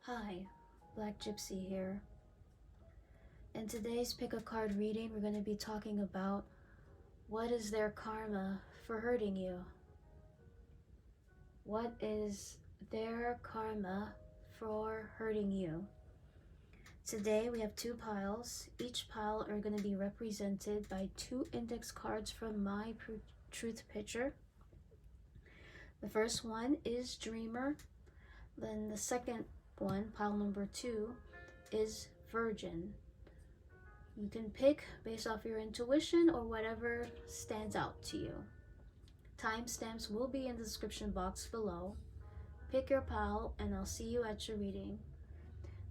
Hi, Black Gypsy here. In today's pick a card reading, we're going to be talking about what is their karma for hurting you? What is their karma for hurting you? Today we have two piles. Each pile are going to be represented by two index cards from my truth picture. The first one is Dreamer. Then the second one, pile number 2, is Virgin. You can pick based off your intuition or whatever stands out to you. Timestamps will be in the description box below. Pick your pile and I'll see you at your reading.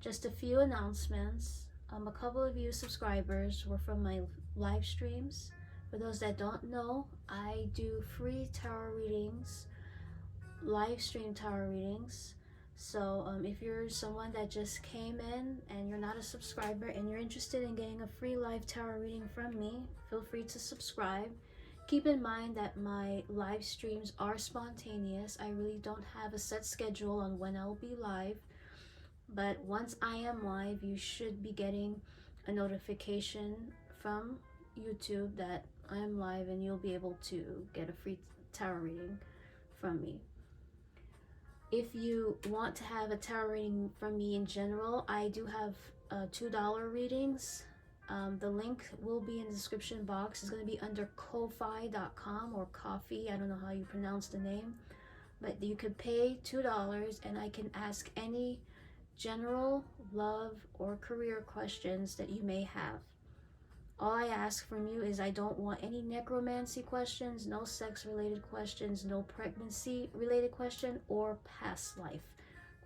Just a few announcements. A couple of you subscribers were from my live streams. For those that don't know, I do free tarot readings, live stream tarot readings. So if you're someone that just came in and you're not a subscriber and you're interested in getting a free live tarot reading from me, feel free to subscribe. Keep in mind that my live streams are spontaneous. I really don't have a set schedule on when I'll be live. But once I am live, you should be getting a notification from YouTube that I am live and you'll be able to get a free tarot reading from me. If you want to have a tarot reading from me in general, I do have $2 readings. The link will be in the description box. It's going to be under ko-fi.com or coffee. I don't know how you pronounce the name. But you could pay $2 and I can ask any general, love, or career questions that you may have. All I ask from you is I don't want any necromancy questions, no sex-related questions, no pregnancy-related question, or past life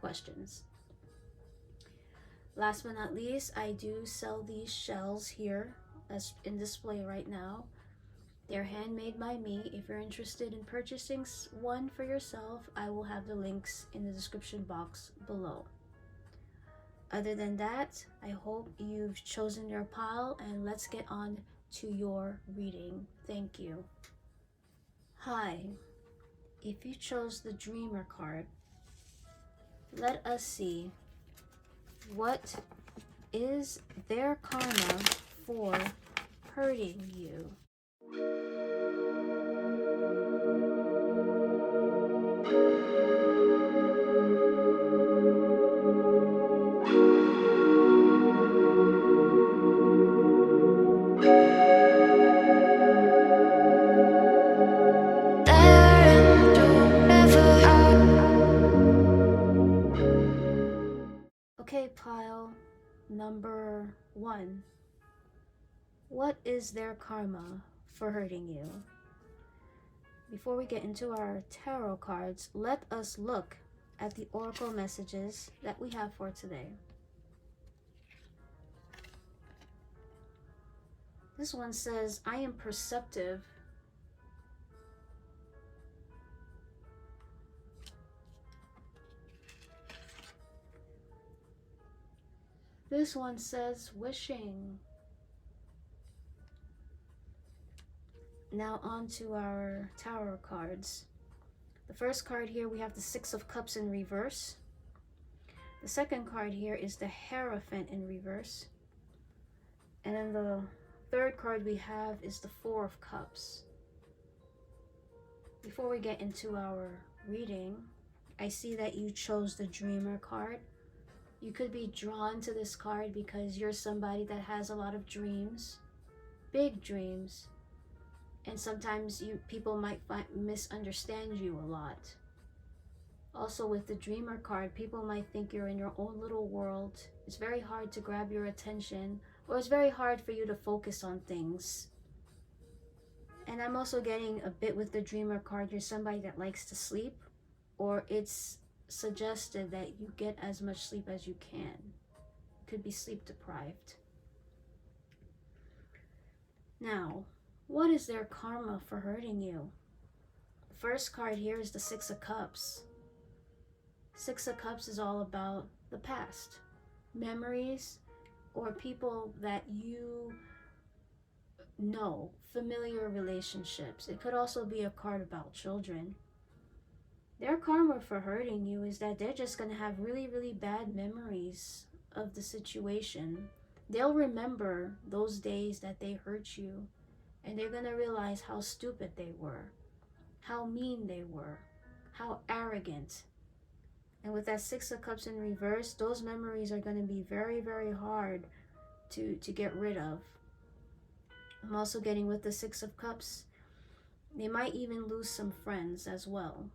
questions. Last but not least, I do sell these shells here that's in display right now. They're handmade by me. If you're interested in purchasing one for yourself, I will have the links in the description box below. Other than that, I hope you've chosen your pile and let's get on to your reading. Thank you. Hi, if you chose the Dreamer card, let us see what is their karma for hurting you. Okay, pile number 1. What is their karma for hurting you? Before we get into our tarot cards, let us look at the oracle messages that we have for today. This one says, I am perceptive. This one says, wishing. Now on to our tarot cards. The first card here, we have the 6 of Cups in reverse. The second card here is the Hierophant in reverse. And then the third card we have is the 4 of Cups. Before we get into our reading, I see that you chose the Dreamer card. You could be drawn to this card because you're somebody that has a lot of dreams, big dreams, and sometimes people might misunderstand you a lot. Also with the Dreamer card, people might think you're in your own little world. It's very hard to grab your attention, or it's very hard for you to focus on things. And I'm also getting a bit with the Dreamer card, you're somebody that likes to sleep, or it's suggested that you get as much sleep as you can. You could be sleep deprived. Now, what is their karma for hurting you? The first card here is the 6 of Cups. 6 of Cups is all about the past, memories, or people that you know, familiar relationships. It could also be a card about children. Their karma for hurting you is that they're just going to have really, really bad memories of the situation. They'll remember those days that they hurt you, and they're going to realize how stupid they were, how mean they were, how arrogant. And with that Six of Cups in reverse, those memories are going to be very, very hard to get rid of. I'm also getting with the Six of Cups, they might even lose some friends as well.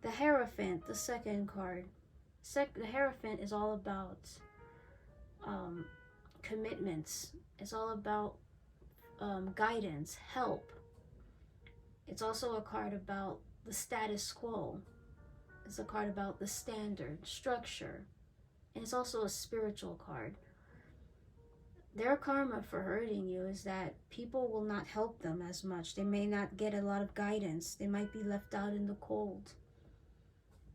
The Hierophant, the second card. The Hierophant is all about um, commitments. It's all about guidance, help. It's also a card about the status quo. It's a card about the standard, structure. And it's also a spiritual card. Their karma for hurting you is that people will not help them as much. They may not get a lot of guidance. They might be left out in the cold.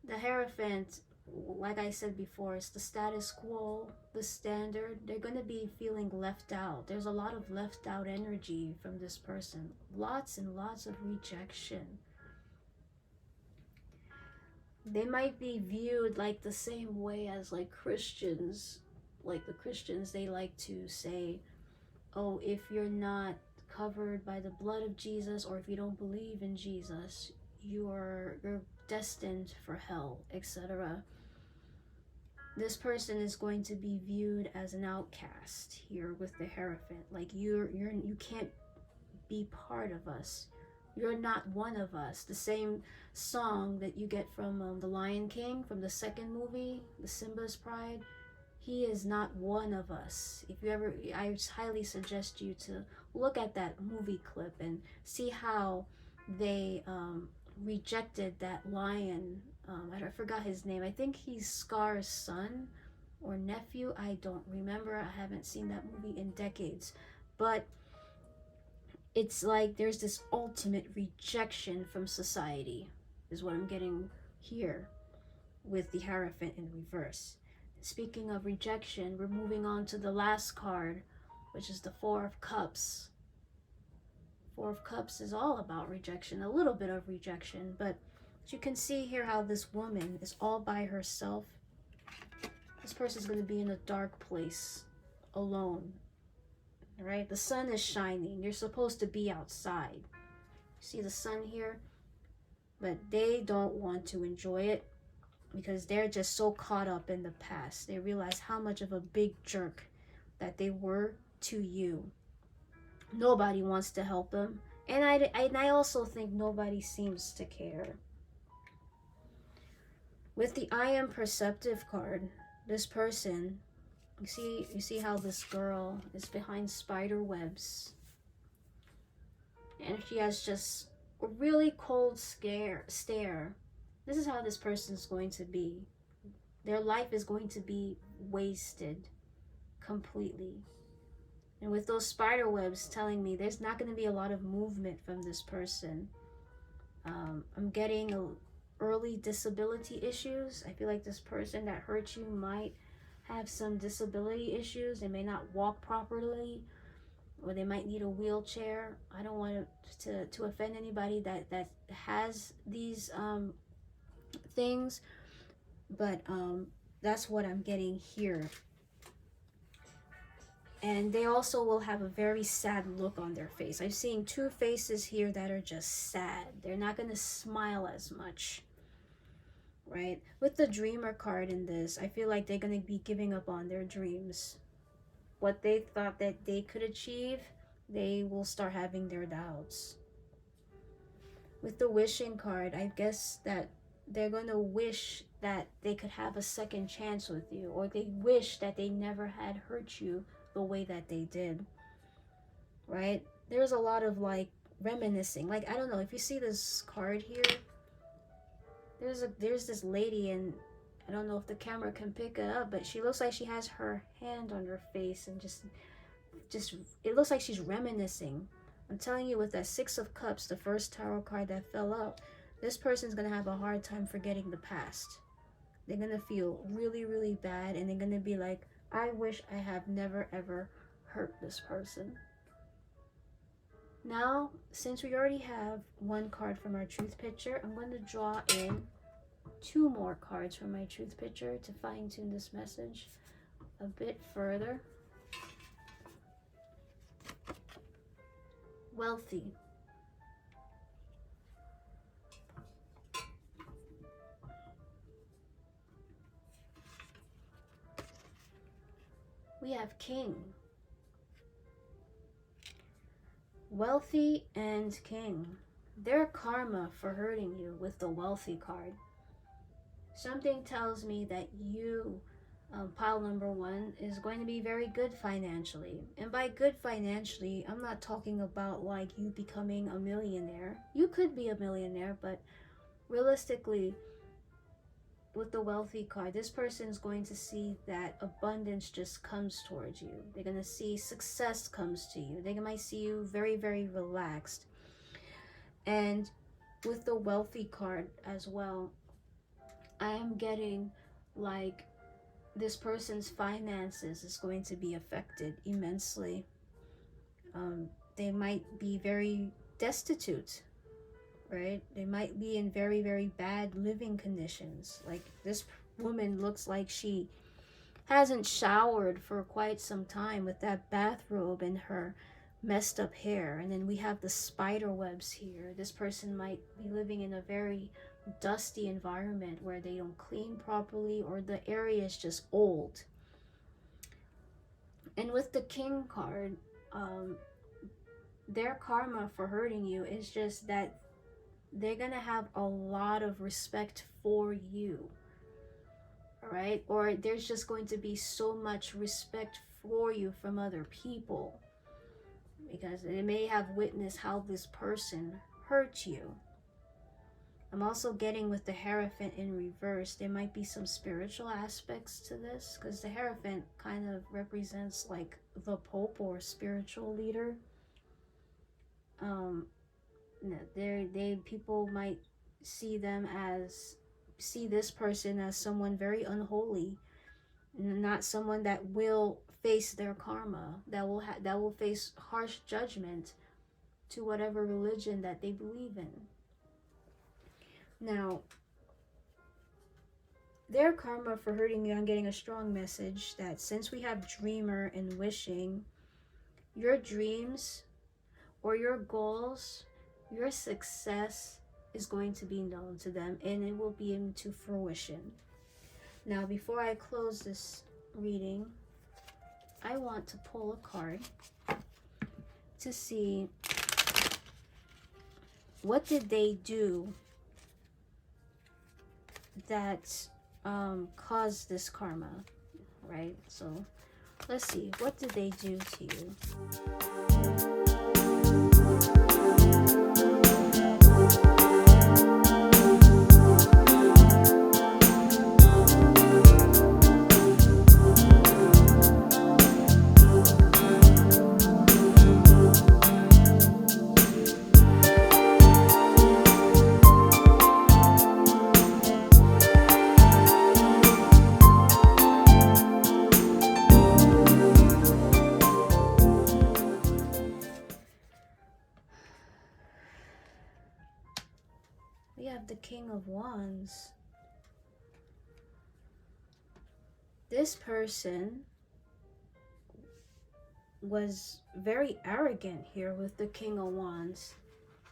The Hierophant, like I said before, it's the status quo, the standard. They're going to be feeling left out. There's a lot of left out energy from this person. Lots and lots of rejection. They might be viewed like the same way as like Christians. Like the Christians, they like to say, oh, if you're not covered by the blood of Jesus, or if you don't believe in Jesus, you're destined for hell, etc. This person is going to be viewed as an outcast here with the Hierophant. Like you can't be part of us. You're not one of us. The same song that you get from The Lion King, from the second movie, the Simba's Pride. He is not one of us. If you ever, I highly suggest you to look at that movie clip and see how they rejected that lion. I forgot his name. I think he's Scar's son or nephew. I don't remember. I haven't seen that movie in decades. But it's like there's this ultimate rejection from society, is what I'm getting here with the Hierophant in reverse. Speaking of rejection, we're moving on to the last card, which is the Four of Cups. Four of Cups is all about rejection, a little bit of rejection, but you can see here how this woman is all by herself. This person is going to be in a dark place, alone. All right, the sun is shining. You're supposed to be outside. See the sun here? But they don't want to enjoy it because they're just so caught up in the past. They realize how much of a big jerk that they were to you. Nobody wants to help them. And I also think nobody seems to care. With the I am perceptive card, this person, you see how this girl is behind spider webs. And she has just a really cold stare. This is how this person's going to be. Their life is going to be wasted completely. And with those spider webs telling me there's not going to be a lot of movement from this person. I'm getting early disability issues. I feel like this person that hurt you might have some disability issues. They may not walk properly, or they might need a wheelchair. I don't want to offend anybody that has these things, but that's what I'm getting here. And they also will have a very sad look on their face. I'm seeing two faces here that are just sad. They're not going to smile as much, right? With the Dreamer card in this, I feel like they're going to be giving up on their dreams. What they thought that they could achieve, they will start having their doubts. With the Wishing card, I guess that they're going to wish that they could have a second chance with you, or they wish that they never had hurt you the way that they did, right? There's a lot of like reminiscing. Like, I don't know if you see this card here, there's this lady, and I don't know if the camera can pick it up, but she looks like she has her hand on her face and just it looks like she's reminiscing. I'm telling you, with that Six of Cups, the first tarot card that fell out, this person's gonna have a hard time forgetting the past. They're gonna feel really, really bad, and they're gonna be like, I wish I have never ever hurt this person. Now, since we already have one card from our truth picture, I'm going to draw in two more cards from my truth picture to fine tune this message a bit further. Wealthy. We have King. Wealthy and King. Their karma for hurting you with the wealthy card. Something tells me that you, pile number one, is going to be very good financially. And by good financially, I'm not talking about like you becoming a millionaire. You could be a millionaire, but realistically, with the wealthy card, this person is going to see that abundance just comes towards you. They're going to see success comes to you. They might see you very, very relaxed. And with the wealthy card as well, I am getting like this person's finances is going to be affected immensely. They might be very destitute, right? They might be in very, very bad living conditions. Like this woman looks like she hasn't showered for quite some time with that bathrobe and her messed up hair. And then we have the spider webs here. This person might be living in a very dusty environment where they don't clean properly or the area is just old. And with the King card, their karma for hurting you is just that they're gonna have a lot of respect for you. All right, or there's just going to be so much respect for you from other people because they may have witnessed how this person hurt you. I'm also getting with the Hierophant in reverse, there might be some spiritual aspects to this because the Hierophant kind of represents like the Pope or spiritual leader. People might see this person as someone very unholy, not someone that will face their karma, that will face harsh judgment to whatever religion that they believe in. Now, their karma for hurting you, I'm getting a strong message that since we have dreamer and wishing, your dreams or your goals, your success is going to be known to them and it will be into fruition. Now, before I close this reading, I want to pull a card to see what did they do that caused this karma, right? So let's see, what did they do to you? We have the King of Wands. This person was very arrogant here with the King of Wands.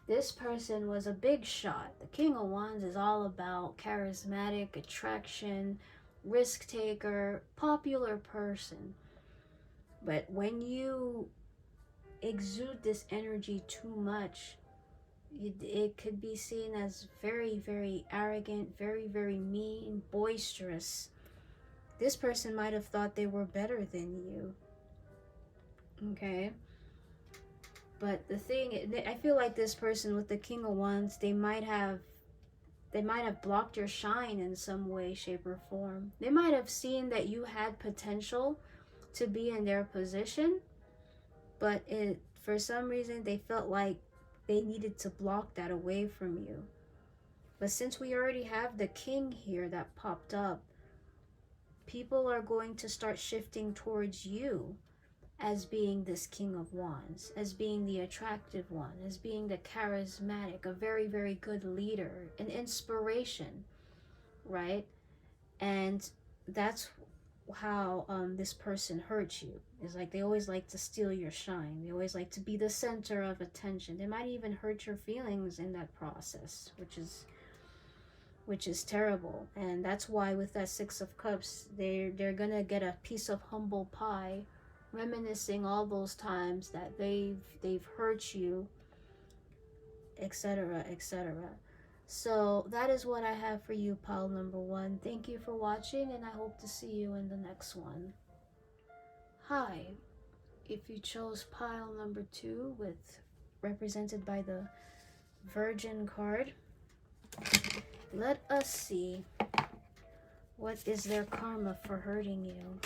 This person was a big shot. The King of Wands is all about charismatic, attraction, risk taker, popular person. But when you exude this energy too much, it could be seen as very, very arrogant, very, very mean, boisterous. This person might have thought they were better than you. Okay? But the thing, I feel like this person with the King of Wands, they might have blocked your shine in some way, shape, or form. They might have seen that you had potential to be in their position, but for some reason they felt like they needed to block that away from you. But since we already have the King here that popped up, people are going to start shifting towards you as being this King of Wands, as being the attractive one, as being the charismatic, a very, very good leader, an inspiration, right? And that's how this person hurts you. Is like they always like to steal your shine. They always like to be the center of attention. They might even hurt your feelings in that process, which is terrible. And that's why with that Six of Cups, they're gonna get a piece of humble pie, reminiscing all those times that they've hurt you, etc., etc. So that is what I have for you, pile number 1. Thank you for watching, and I hope to see you in the next one. Hi, if you chose pile number 2, with represented by the Virgin card, let us see what is their karma for hurting you.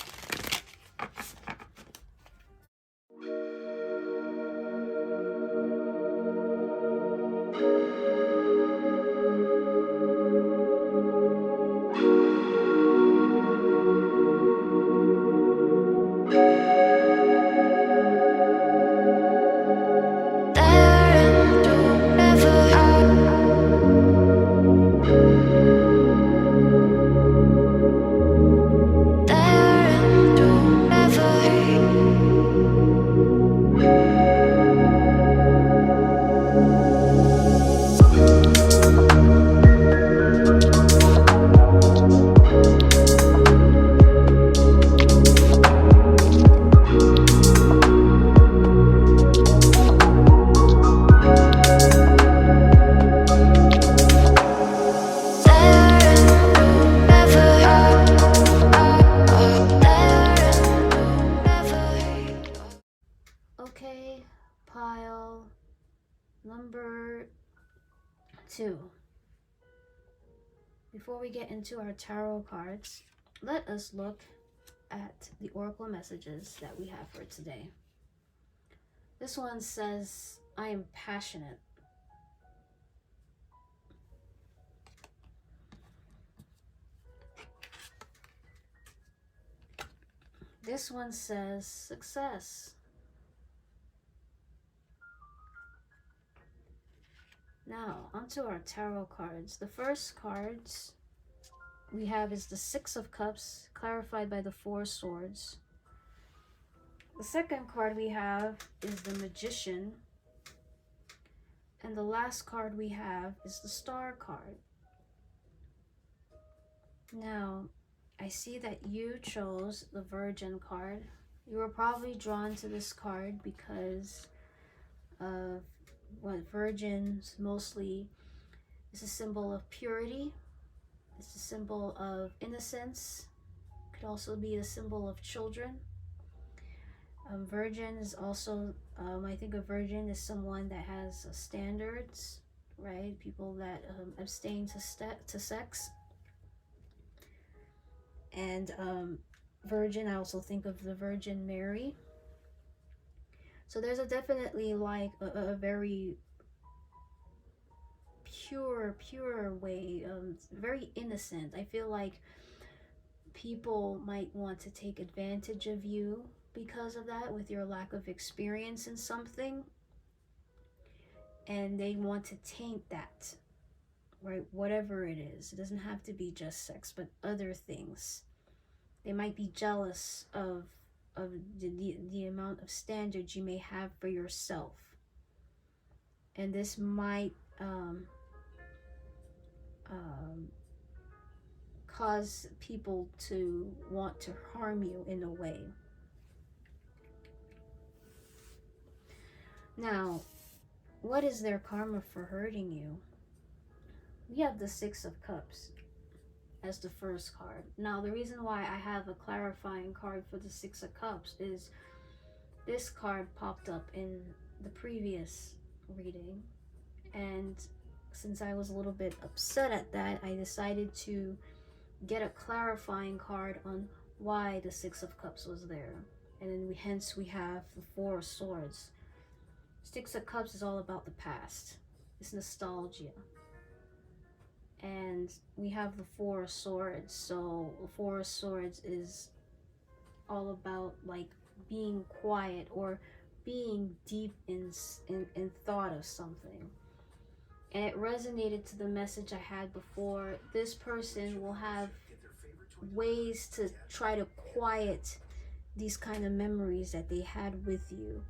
Okay, pile number 2. Before we get into our tarot cards, let us look at the oracle messages that we have for today. This one says, I am passionate. This one says, success. Now, onto our tarot cards. The first cards we have is the Six of Cups, clarified by the Four Swords. The second card we have is the Magician. And the last card we have is the Star card. Now, I see that you chose the Virgin card. You were probably drawn to this card because of what virgins mostly is a symbol of purity. It's a symbol of innocence. It could also be a symbol of children. Virgin is also, I think a virgin is someone that has standards, right? People that abstain to sex. And virgin, I also think of the Virgin Mary. So there's a definitely like a very pure way, very innocent. I feel like people might want to take advantage of you because of that, with your lack of experience in something, and they want to taint that, right? Whatever it is, it doesn't have to be just sex, but other things. They might be jealous of the amount of standards you may have for yourself, and this might cause people to want to harm you in a way. Now, what is their karma for hurting you? We have the Six of Cups as the first card. Now, the reason why I have a clarifying card for the Six of Cups is this card popped up in the previous reading, and since I was a little bit upset at that, I decided to get a clarifying card on why the Six of Cups was there. And then hence we have the Four of Swords. Six of Cups is all about the past. It's nostalgia. And we have the Four of Swords. So the Four of Swords is all about like being quiet or being deep in thought of something. And it resonated to the message I had before. This person will have ways to try to quiet these kind of memories that they had with you,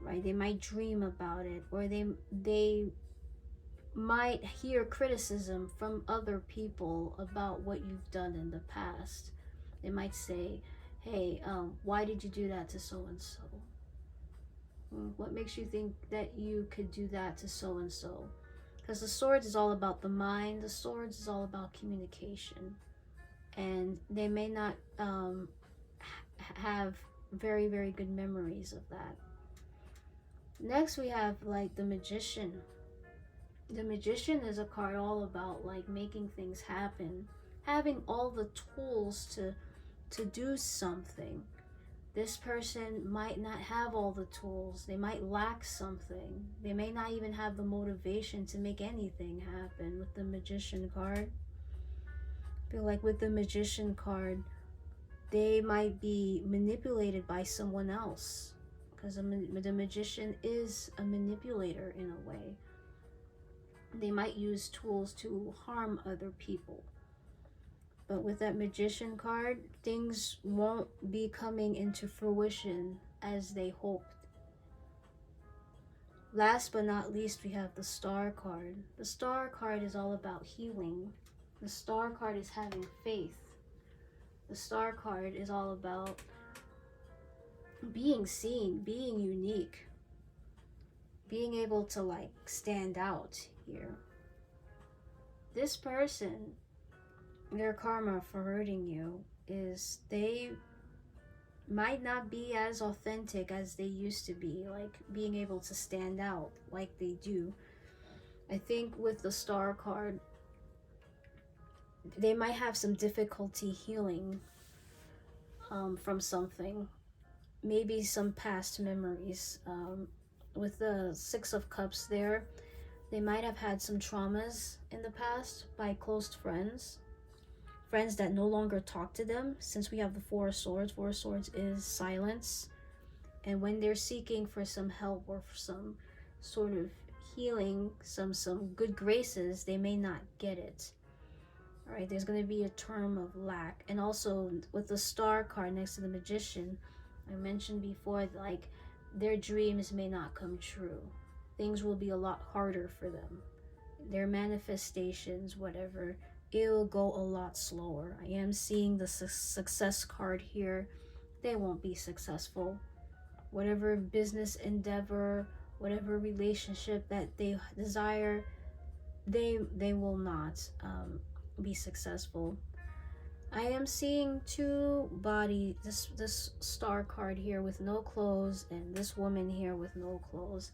right? They might dream about it, or they might hear criticism from other people about what you've done in the past. They might say, hey, why did you do that to so and so? What makes you think that you could do that to so and so? Because the swords is all about the mind, the swords is all about communication. And they may not have very, very good memories of that. Next, we have like the Magician. The Magician is a card all about like making things happen, having all the tools to do something. This person might not have all the tools. They might lack something. They may not even have the motivation to make anything happen with the Magician card. I feel like with the Magician card, they might be manipulated by someone else, because the Magician is a manipulator in a way. They might use tools to harm other people. But with that Magician card, things won't be coming into fruition as they hoped. Last but not least, we have the Star card. The Star card is all about healing. The Star card is having faith. The Star card is all about being seen, being unique, being able to like stand out here. This person, their karma for hurting you is they might not be as authentic as they used to be, like being able to stand out like they do. I think with the Star card, they might have some difficulty healing from something, maybe some past memories. With the Six of Cups there, they might have had some traumas in the past by close friends that no longer talk to them. Since we have the Four of Swords, Four of Swords is silence, and when they're seeking for some help or for some sort of healing, some good graces, they may not get it. All right, there's going to be a term of lack. And also with the Star card next to the Magician, I mentioned before, like their dreams may not come true. Things will be a lot harder for them. Their manifestations, whatever, it'll go a lot slower. I am seeing the success card here. They won't be successful. Whatever business endeavor, whatever relationship that they desire, they will not be successful. I am seeing two body, this Star card here with no clothes, and this woman here with no clothes.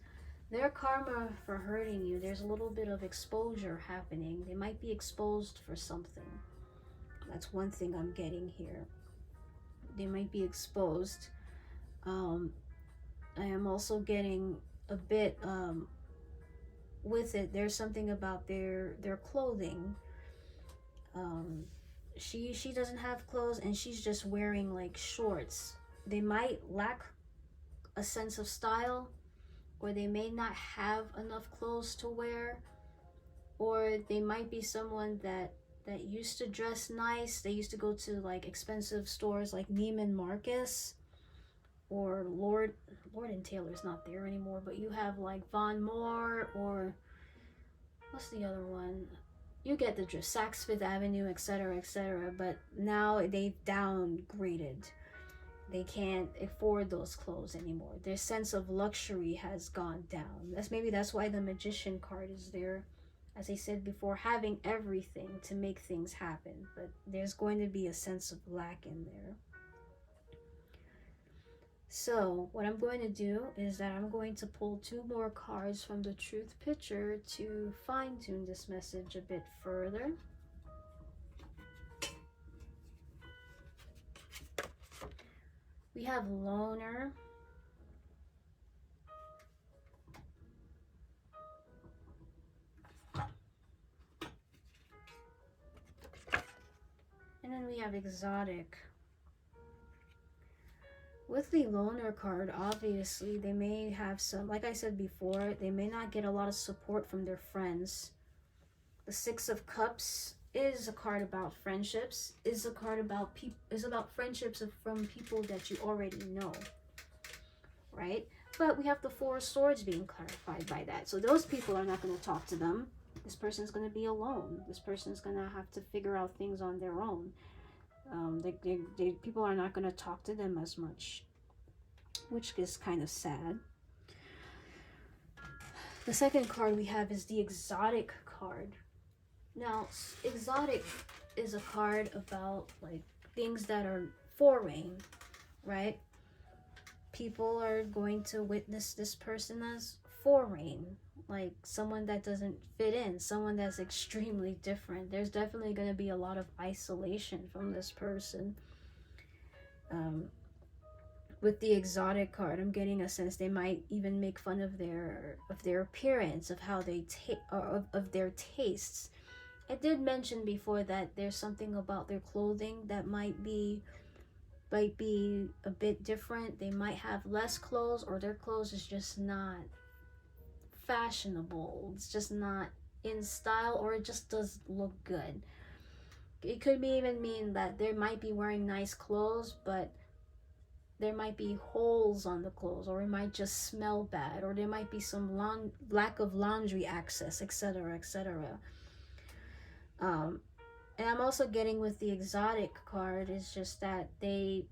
Their karma for hurting you, there's a little bit of exposure happening. They might be exposed for something. That's one thing I'm getting here. They might be exposed. I am also getting a bit with it. There's something about their clothing. She doesn't have clothes, and she's just wearing like shorts. They might lack a sense of style, or they may not have enough clothes to wear, or they might be someone that used to dress nice. They used to go to like expensive stores like Neiman Marcus, or Lord and Taylor's not there anymore, but you have like Von Moore, or what's the other one? You get the drift, Saks Fifth Avenue, etc., etc. But now they've downgraded. They can't afford those clothes anymore. Their sense of luxury has gone down. That's why the Magician card is there. As I said before, having everything to make things happen, but there's going to be a sense of lack in there. So what I'm going to do is that I'm going to pull two more cards from the truth picture to fine-tune this message a bit further. We have Loner. And then we have Exotic. With the loner card, obviously, they may have some, like I said before, they may not get a lot of support from their friends. The Six of Cups is a card about friendships, is a card about is about friendships from people that you already know, right? But we have the Four of Swords being clarified by that. So those people are not going to talk to them. This person's going to be alone. This person's going to have to figure out things on their own. People are not going to talk to them as much, which is kind of sad. The second card we have is the Exotic card. Now, Exotic is a card about like things that are foreign, right? People are going to witness this person as foreign, like someone that doesn't fit in, someone that's extremely different. There's definitely going to be a lot of isolation from this person. With the Exotic card, I'm getting a sense they might even make fun of their appearance, of how they of their tastes. I did mention before that there's something about their clothing that might be a bit different. They might have less clothes, or their clothes is just not fashionable. It's just not in style, or it just doesn't look good. It could even mean that they might be wearing nice clothes, but there might be holes on the clothes, or it might just smell bad, or there might be some lack of laundry access, etc., etc. And I'm also getting with the Exotic card is just that they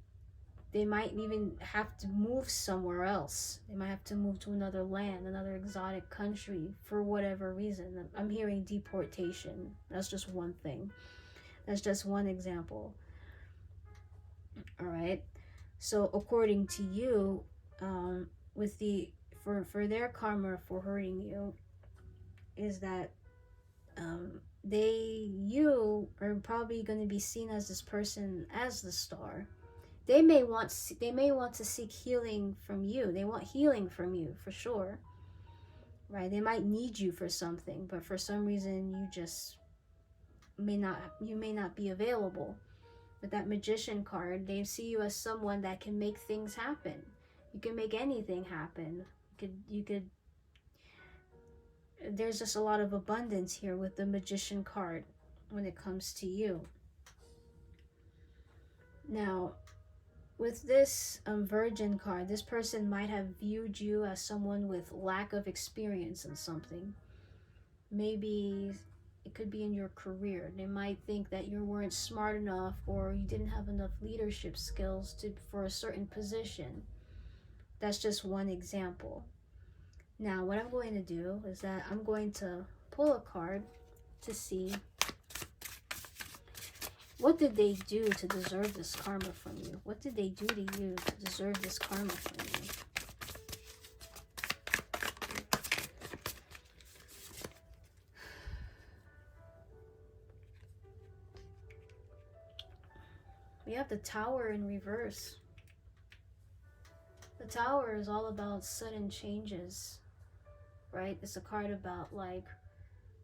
might even have to move somewhere else. They might have to move to another land, another exotic country for whatever reason. I'm hearing deportation. That's just one thing. That's just one example. All right. So according to you, with the for their karma for hurting you, is that you are probably going to be seen as this person as the star. They may want to seek healing from you. They want healing from you for sure, right? They might need you for something, but for some reason you just may not be available. With that Magician card, they see you as someone that can make things happen. You can make anything happen. You could there's just a lot of abundance here with the Magician card when it comes to you. Now, with this Virgin card, this person might have viewed you as someone with lack of experience in something. Maybe it could be in your career. They might think that you weren't smart enough, or you didn't have enough leadership skills for a certain position. That's just one example. Now, what I'm going to do is that I'm going to pull a card to see what did they do to deserve this karma from you. What did they do to you to deserve this karma from you? We have the Tower in reverse. The Tower is all about sudden changes, right? It's a card about like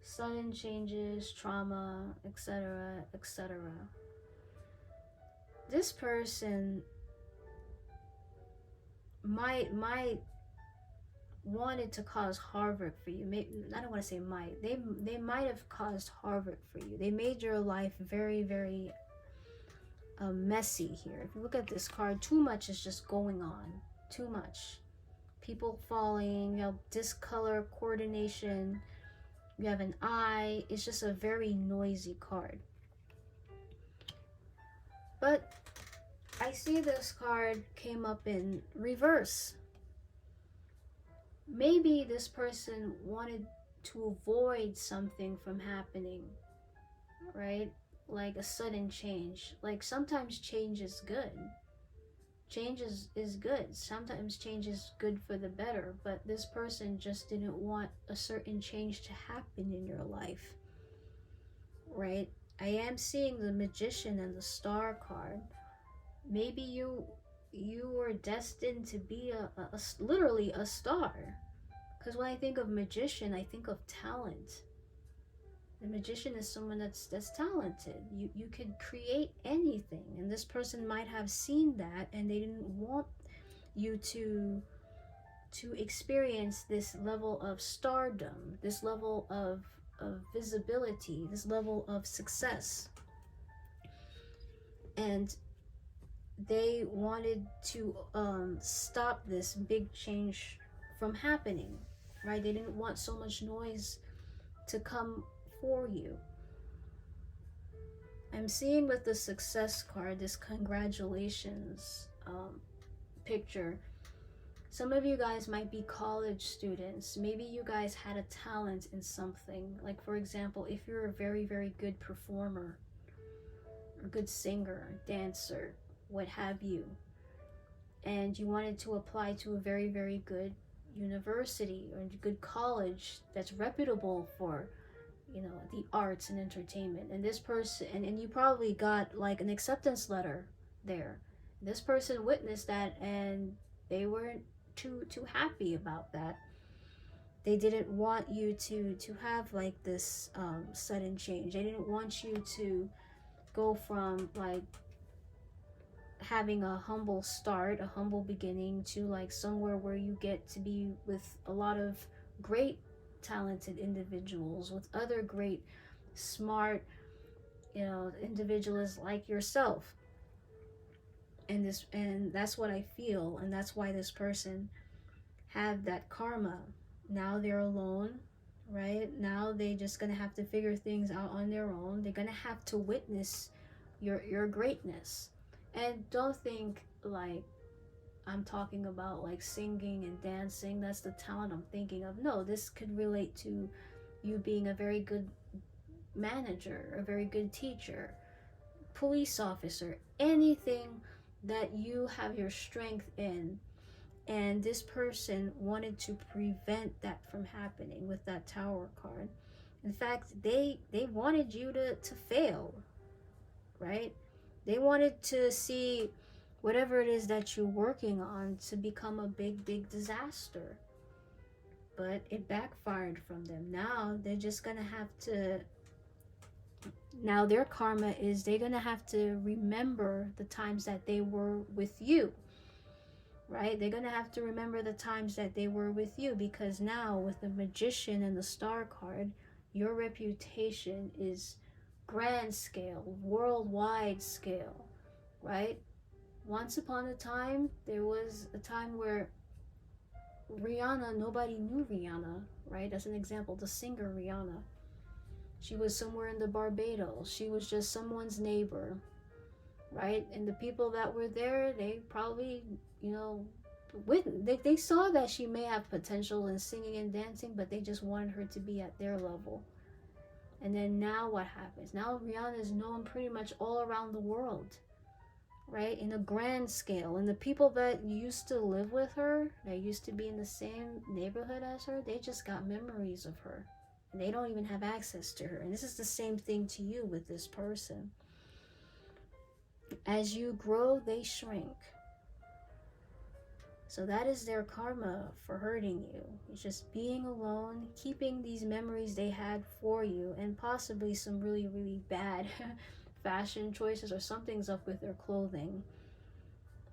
sudden changes, trauma, etc., etc. This person might wanted to cause havoc for you. Maybe, I don't want to say might. They might have caused havoc for you. They made your life very, very messy here. If you look at this card, too much is just going on. Too much. People falling, you have discolor coordination, you have an eye. It's just a very noisy card. But I see this card came up in reverse. Maybe this person wanted to avoid something from happening, right? Like a sudden change. Like sometimes change is good. Change is good. Sometimes change is good for the better, but this person just didn't want a certain change to happen in your life, right? I am seeing the Magician and the Star card. Maybe you were destined to be literally a star. Because when I think of magician, I think of talent. The magician is someone that's talented. You could create anything, and this person might have seen that, and they didn't want you to experience this level of stardom, this level of visibility, this level of success. And they wanted to stop this big change from happening, right? They didn't want so much noise to come for you. I'm seeing with the success card, this congratulations picture. Some of you guys might be college students. Maybe you guys had a talent in something. Like, for example, if you're a very, very good performer, or good singer, dancer, what have you, and you wanted to apply to a very, very good university or a good college that's reputable for, you know, the arts and entertainment, and this person, and you probably got like an acceptance letter there. This person witnessed that, and they weren't too happy about that. They didn't want you to have like this sudden change. They didn't want you to go from like having a humble start, a humble beginning, to like somewhere where you get to be with a lot of great talented individuals, with other great smart, you know, individuals like yourself. And that's what I feel, and that's why this person had that karma. Now they're alone, right? Now they just gonna have to figure things out on their own. They're gonna have to witness your greatness. And don't think like I'm talking about like singing and dancing. That's the talent I'm thinking of. No, this could relate to you being a very good manager, a very good teacher, police officer, anything that you have your strength in. And this person wanted to prevent that from happening with that Tower card. In fact, they wanted you to fail, right? They wanted to see whatever it is that you're working on to become a big disaster. But it backfired from them. Now they're just gonna have to, now their karma is they're gonna have to remember the times that they were with you, right? They're gonna have to remember the times that they were with you, because now with the Magician and the Star card, your reputation is grand scale, worldwide scale, right? Once upon a time, there was a time where Rihanna, nobody knew Rihanna, right? As an example, the singer Rihanna. She was somewhere in the Barbados. She was just someone's neighbor, right? And the people that were there, they probably, you know, they saw that she may have potential in singing and dancing, but they just wanted her to be at their level. And then now what happens? Now Rihanna is known pretty much all around the world, right? In a grand scale. And the people that used to live with her, that used to be in the same neighborhood as her, they just got memories of her. And they don't even have access to her. And this is the same thing to you with this person. As you grow, they shrink. So that is their karma for hurting you. It's just being alone, keeping these memories they had for you, and possibly some really, really bad fashion choices, or something's up with their clothing.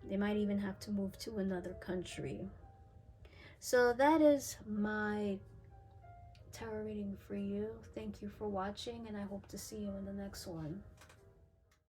They might even have to move to another country. So that is my tarot reading for you. Thank you for watching, and I hope to see you in the next one.